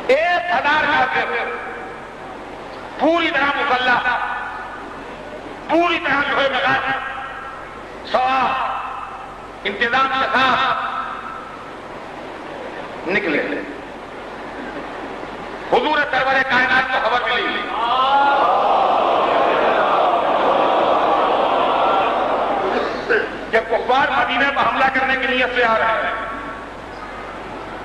1000 کافر پوری طرح مسلح، پوری طرح جو ہے مغاز سوا انتظام کے ساتھ نکلے۔ حضور سرور کائنات کو خبر ملی کہ کفار مدینے پر حملہ کرنے کی نیت سے آ رہے ہیں۔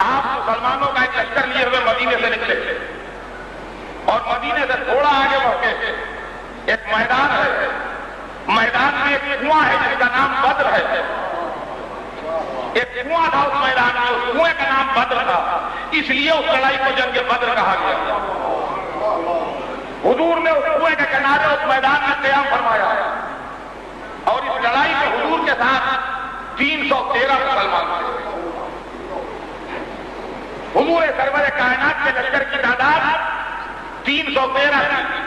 آپ مسلمانوں کا ایک لشکر لیے ہوئے مدینے سے نکلے اور مدینے سے تھوڑا آگے بڑھ کے ایک میدان ہے، میدان میں ایک کنواں ہے جس کا نام بدر ہے۔ ایک کنواں تھا اس میدان میں، اس کنویں کا نام بدر تھا، اس لیے اس لڑائی کو جنگ بدر کہا گیا۔ حضور نے اس کنویں کے کنارے اس میدان میں قیام فرمایا اور اس لڑائی میں حضور کے ساتھ 313 مسلمان تھے۔ حضور سرور کائنات کے لشکر کی تعداد 313 تھی،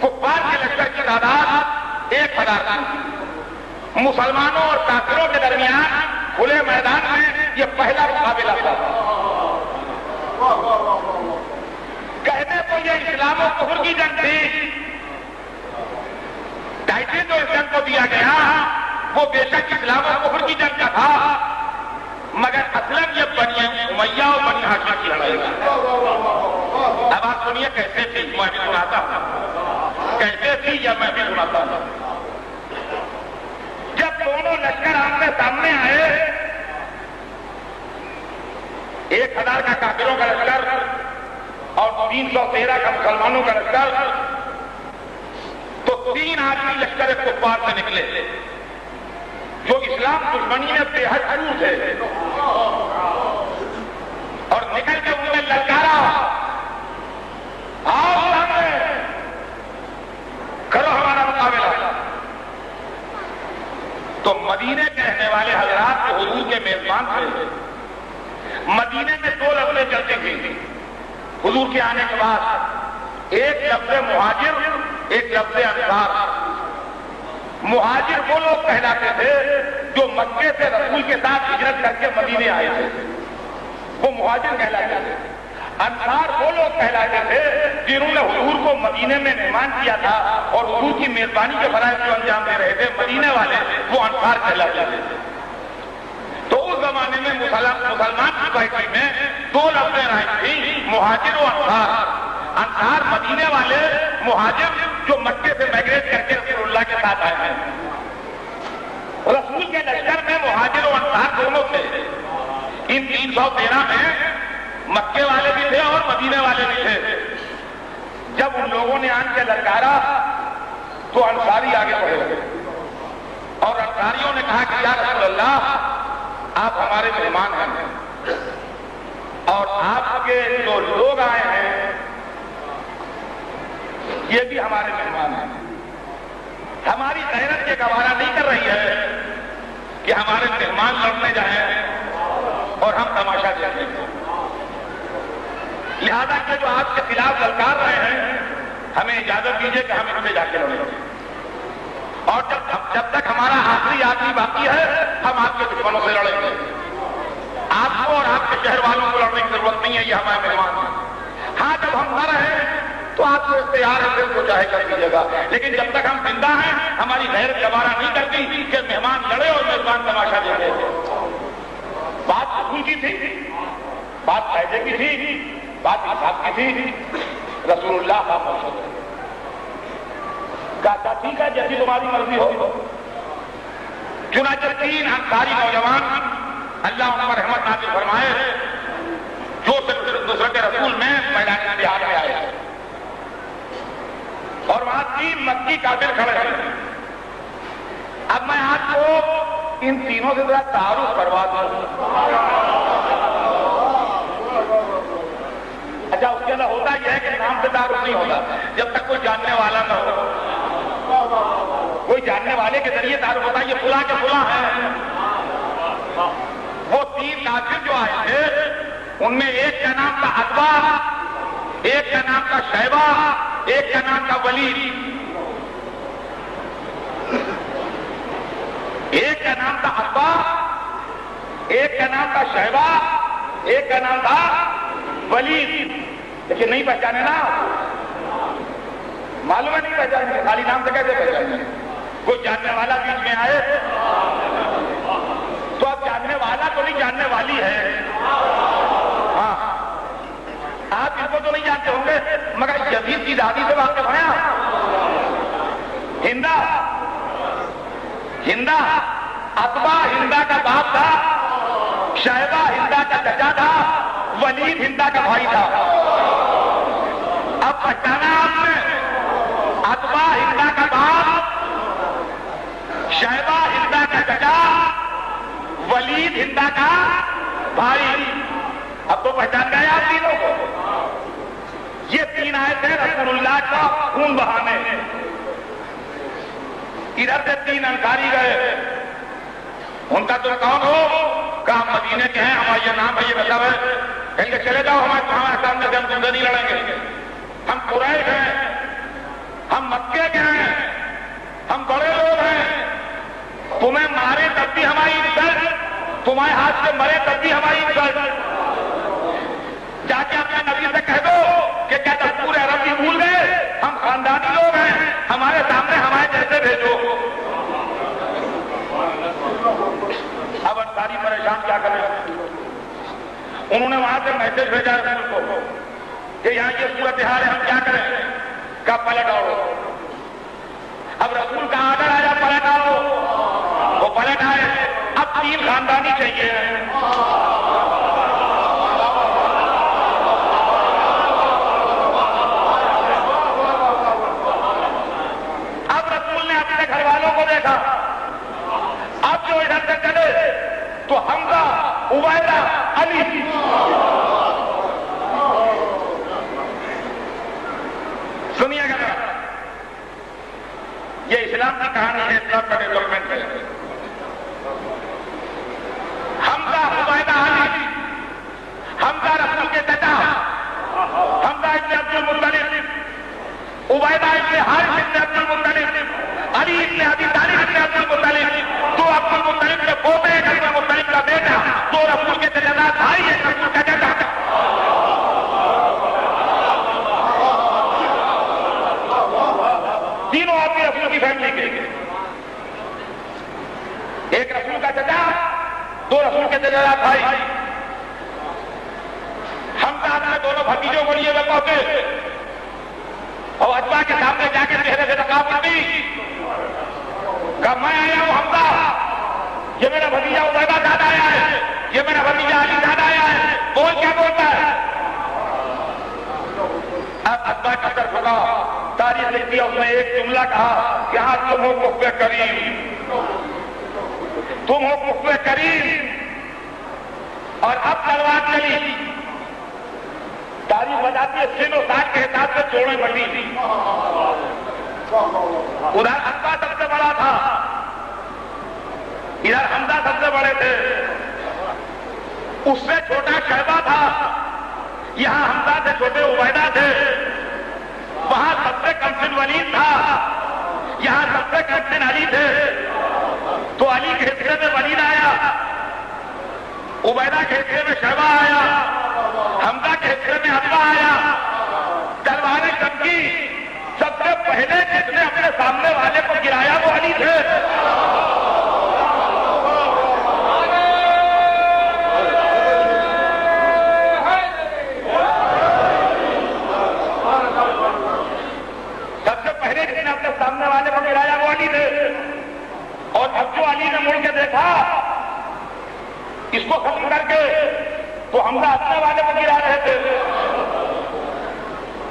کفار کے لشکر کی تعداد 1000 تھی۔ مسلمانوں اور کافروں کے درمیان کھلے میدان میں یہ پہلا مقابلہ تھا۔ کہنے کو یہ اسلام و کفر کی جنگ تھی، ٹائٹل جو اس جنگ کو دیا گیا وہ بے شک اسلام و کفر کی جنگ کا تھا، مگر اصلاً یہ بنی امیہ اور بنی ہاشم کی لڑائی تھی۔ اب آپ سنیے کیسے تھی، میں بھی سناتا ہوں کیسے تھی یا میں بھی سناتا ہوں۔ جب دونوں لشکر آمنے سامنے آئے، 1000 کا کافروں کا لشکر اور 313 کا مسلمانوں کا لشکر، تو 3 آدمی لشکر کفار سے نکلے جو اسلام دشمنی میں بے حد شروع تھے، اور نکل کے انہوں نے للکارا، آؤ سامنے کرو ہمارا مقابلہ۔ تو مدینے کے رہنے والے حضرات جو حضور کے میزبان تھے، مدینے میں 2 لفظیں چلتی تھیں حضور کے آنے کے بعد، ایک لفظ مہاجر، ایک لفظ انصار۔ مہاجر وہ لوگ کہلاتے تھے جو مکے سے رسول کے ساتھ ہجرت کر کے مدینے آئے تھے، وہ مہاجر کہلاتے تھے۔ انصار وہ لوگ کہلاتے تھے جنہوں نے حضور کو مدینے میں مہمان کیا تھا اور حضور کی میزبانی کے فرائض کو انجام دے رہے تھے، مدینے والے وہ انصار کہلاتے تھے۔ تو اس زمانے میں مسلمان سوسائٹی میں 2 لفظیں رائج تھیں، مہاجر و انصار۔ انصار مدینے والے، مہاجر جو مکے سے مائگریٹ کر کے رسول اللہ کے ساتھ آئے ہیں۔ رسول کے لشکر میں مہاجر و انصار دونوں تھے۔ ان 313 میں مکے والے بھی تھے اور مدینے والے بھی تھے۔ جب ان لوگوں نے آن کے للکارا تو انصاری آگے بڑھے اور انصاریوں نے کہا کہ یا رسول اللہ، آپ ہمارے مہمان ہیں اور آپ کے جو لوگ آئے ہیں یہ بھی ہمارے مہمان ہیں۔ ہماری غیرت یہ گوارا نہیں کر رہی ہے کہ ہمارے مہمان لڑنے جائیں اور ہم تماشا دیکھیں، لہذا کہ جو آپ کے خلاف للکار رہے ہیں ہمیں اجازت دیجیے کہ ہم ان پہ جا کے لڑیں، اور جب تک ہمارا آخری آدمی باقی ہے ہم آپ کے دشمنوں سے لڑیں گے۔ آپ کو اور آپ کے شہر والوں کو لڑنے کی ضرورت نہیں ہے، یہ ہمارے مہمان ہیں۔ ہاں جب ہم نہ رہے تو آپ کو اختیار ہے پھر کو چاہے کر دیجیے گا، لیکن جب تک ہم زندہ ہیں ہماری غیرت گوارا نہیں کرتی کہ مہمان لڑے اور میزبان تماشا دیکھے۔ بات اصول کی تھی، بات فائدے کی تھی، بات انصاف کی تھی۔ رسول اللہ کا مرشد کہا ٹھیک ہے جیسی تمہاری مرضی ہو۔ چنانچہ 3 انصاری نوجوان اللہ ان پر رحمت نازل فرمائے جو نصرت رسول میں میدان جہاد میں آئے اور وہاں 3 مکی کافر کھڑے ہیں۔ اب میں آپ کو ان تینوں سے ذرا تعارف کروا دوں۔ اچھا اس کے اندر ہوتا یہ ہے کہ نام سے تعارف نہیں ہوتا جب تک کوئی جاننے والا نہ ہو، کوئی جاننے والے کے ذریعے تعارف ہوتا ہے یہ فلاں کے فلاں ہے۔ وہ 3 کافر جو آئے تھے ان میں ایک کا نام تھا عتبہ، ایک کا نام تھا شیبہ، ایک کا نام تھا ولید۔ ایک کا نام تھا عتبہ، ایک کا نام تھا شیبہ، ایک کا نام تھا ولید، لیکن نہیں پہچانے نا، معلوم ہے نہیں پہچانے، خالی نام سے کیسے پہچانے؟ کوئی جاننے والا بیچ میں آئے تو اب جاننے والا تو نہیں، جاننے والی ہے. ہاں آپ ان کو تو نہیں جانتے ہوں گے، مگر یزید کی دادی سے واقف ہیں آپ. ہندا عتبہ ہندا کا باپ تھا، شیبہ ہندا کا چچا تھا، ولید ہندا کا بھائی تھا. اب پہچانا آپ نے؟ عتبہ ہندا کا باپ، شیبہ ہندا کا چچا، ولید ہندا کا بھائی. اب تو پہچان گئے آپ تینوں کو. یہ تین آئے تھے رسول اللہ کا خون بہانے. ادھر سے تین انصاری گئے. ان کا تم کون ہو؟ کہا مدینے کے ہیں، ہمارا یہ نام ہے، یہ مطلب ہے. کہیں گے چلے جاؤ، ہمارے سامنے سے ہم تم سے نہیں لڑیں گے. ہم قریش ہیں، ہم مکے کے ہیں، ہم بڑے لوگ ہیں. تمہیں مارے تب بھی ہماری عزت، تمہارے ہاتھ سے مرے تب بھی ہماری عزت. جا کے اپنے نبی سے کہہ دو کہ کیا تم پورے عرب بھی بھول گئے؟ ہم خاندانی لوگ ہیں، ہمارے سامنے ہمارے جیسے بھیجو. اب انصاری پریشان کیا کریں؟ انہوں نے وہاں سے میسج بھیجا رسول کو کہ یہاں یہ صورتحال ہے، ہم کیا کریں؟ کب پلٹ آؤ. اب رسول کا آرڈر آیا پلٹ آؤ، وہ پلٹ آئے. اب تین خاندانی چاہیے. اب رسول نے اپنے گھر والوں کو دیکھا. اب جو ادھر سے چلے تو حمزہ، عبیدہ، علی. سنیے گا، یہ اسلام کی کہانی ہے، اسلام کا ڈیولپمنٹ ہے. حمزہ، عبیدہ، علی. حمزہ رسول کے چچا، حمزہ ابن عبد المطلب، عبیدہ ابن حارث ابن عبد المطلب، علی ابن ابی طالب ابن عبد المطلب. دو عبد المطلب کے پوتے، ایک عبد المطلب کا بیٹا، دو رسول کے چچا بھائی، ایک رسول کا چچا. تینوں آدمی رسول کی فیملی کے، ایک رسول کا چچا، دو رسول کے چچا بھائی. ہم اپنے دونوں بھتیجوں کو لیے پہنچے اور عتبہ کے سامنے جا کے چہرے سے رقابت دی. کہا میں آیا ہوں حمزہ، یہ میرا بھتیجا عبیدہ دادا آیا ہے، یہ میرا بھتیجا علی دادا آیا ہے. بول کیا بولتا ہے؟ اب عتبہ کا سر جھکا، تاریخ لکھی، اس نے ایک جملہ کہا کہ ہاں تم ہو کفو کریم، تم ہو کفو کریم. اور اب تلوار چلی. تاریخ بتاتی ہے سن و ساٹھ کے حساب سے چوڑیں بڑی تھی. ادھر عتبہ سب سے بڑا تھا، ادھر حمزہ سب سے بڑے تھے. اس سے چھوٹا شیبہ تھا، یہاں حمزہ سے چھوٹے عبیدہ تھے. وہاں سب سے کم سن ولید تھا، یہاں سب سے کم سن علی تھے. تو علی کے حصے میں ولید آیا، عبیدہ کے حصے میں شیبہ آیا، حمزہ کے حصے میں عتبہ آیا. تلواریں چمکی. سب سے پہلے جس نے اپنے سامنے والے کو گرایا وہ علی تھے. سب سے پہلے جس نے اپنے سامنے والے کو گرایا وہ علی تھے. اور اب جو علی نے مڑ کے دیکھا اس کو ختم کر کے تو حمزہ اپنے والے کو گرا رہے تھے.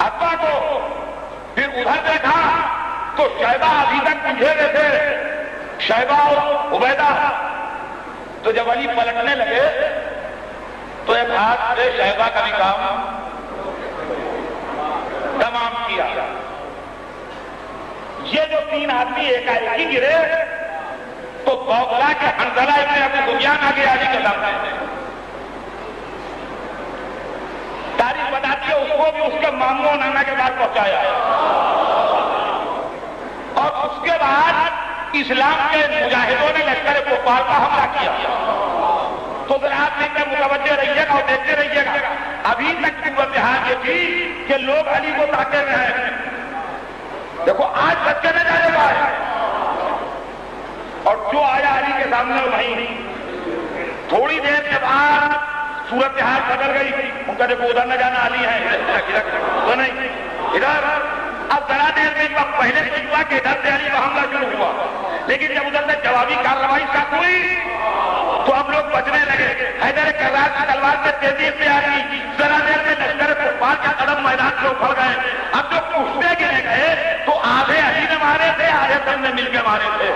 عتبہ کو پھر ادھر دیکھا تو شیبہ ابھی تک پوچھے رہے تھے، شیبہ اور عبیدہ. تو جب علی پلٹنے لگے تو ایک ہاتھ سے شیبہ کا بھی کام تمام کیا. یہ جو تین آدمی ایک ہی گرے تو بوقلا کے حنظلہ ابن ابی سفیان آگے علی کے سامنے. تاریخ بتاتی ہے اس کو بھی اس کے ماموں نانا کے بعد پہنچایا، اور اس کے بعد اسلام کے مجاہدوں نے لشکر کفار کا حملہ کیا. تو پھر آپ ایک متوجہ رہیے گا اور دیکھتے رہیے گا. ابھی تک صورتحال یہ تھی کہ لوگ علی کو تاکے میں ہیں. دیکھو آج بچے نہ جانے پائے اور جو آیا علی کے سامنے وہی. تھوڑی دیر کے بعد صورتحال بدل گئی. ان کا دیکھو ادھر نہ جانا علی ہے تو نہیں ادھر. اب ذرا دیر میں پہلے تو ہوا کہ ادھر سے علی کا حملہ شروع ہوا, لیکن جب ادھر سے جوابی کارروائی اسٹارٹ ہوئی تو ہم لوگ بچنے لگے. حیدر کرار کی تلوار سے تیزی اختیار کی. ذرا دیر میں لشکر کفار کا قدم میدان سے اکھڑ گئے. اب جو پوچھنے کے گئے تو آدھے علی نے مارے تھے, آدھے سب نے مل کے مارے تھے.